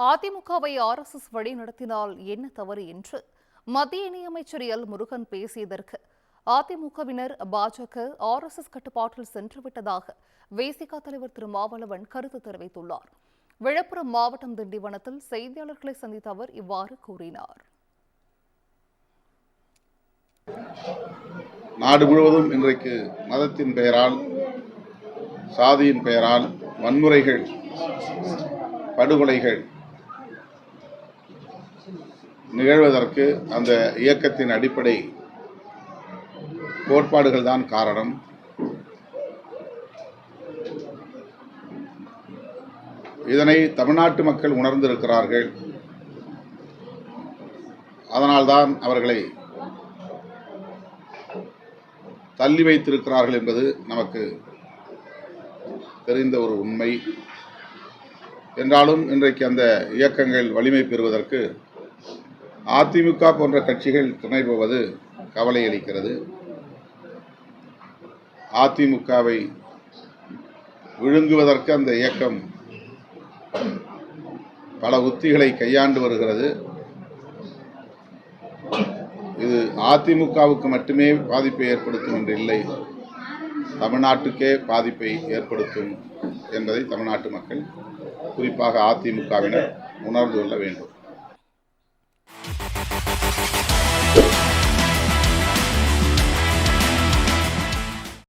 அதிமுகவை RSS வழி நடத்தினால் என்ன தவறு என்று மத்திய இணையமைச்சர் எல் முருகன் பேசியதற்கு அதிமுகவினர் பாஜக RSS கட்டுப்பாட்டில் சென்றுவிட்டதாக VCக தலைவர் திரு மாவளவன் கருத்து தெரிவித்துள்ளார். விழுப்புரம் மாவட்டம் திண்டிவனத்தில் செய்தியாளர்களை சந்தித்த அவர் இவ்வாறு கூறினார். நாடு முழுவதும் இன்றைக்கு மதத்தின் பெயரால், சாதியின் பெயரால் வன்முறைகள், படுகொலைகள் நிகழ்வதற்கு அந்த இயக்கத்தின் அடிப்படை கோட்பாடுகள் தான் காரணம். இதனை தமிழ்நாட்டு மக்கள் உணர்ந்திருக்கிறார்கள். அதனால்தான் அவர்களை தள்ளி வைத்திருக்கிறார்கள் என்பது நமக்கு தெரிந்த ஒரு உண்மை. என்றாலும் இன்றைக்கு அந்த இயக்கங்கள் வலிமை பெறுவதற்கு அதிமுக போன்ற கட்சிகள் துணை போவது கவலை அளிக்கிறது. அதிமுகவை விழுங்குவதற்கு அந்த இயக்கம் பல உத்திகளை கையாண்டு வருகிறது. இது அதிமுகவுக்கு மட்டுமே பாதிப்பை ஏற்படுத்தும் என்று இல்லை, தமிழ்நாட்டுக்கே பாதிப்பை ஏற்படுத்தும் என்பதை தமிழ்நாட்டு மக்கள், குறிப்பாக அதிமுகவினர் உணர்ந்து கொள்ள வேண்டும்.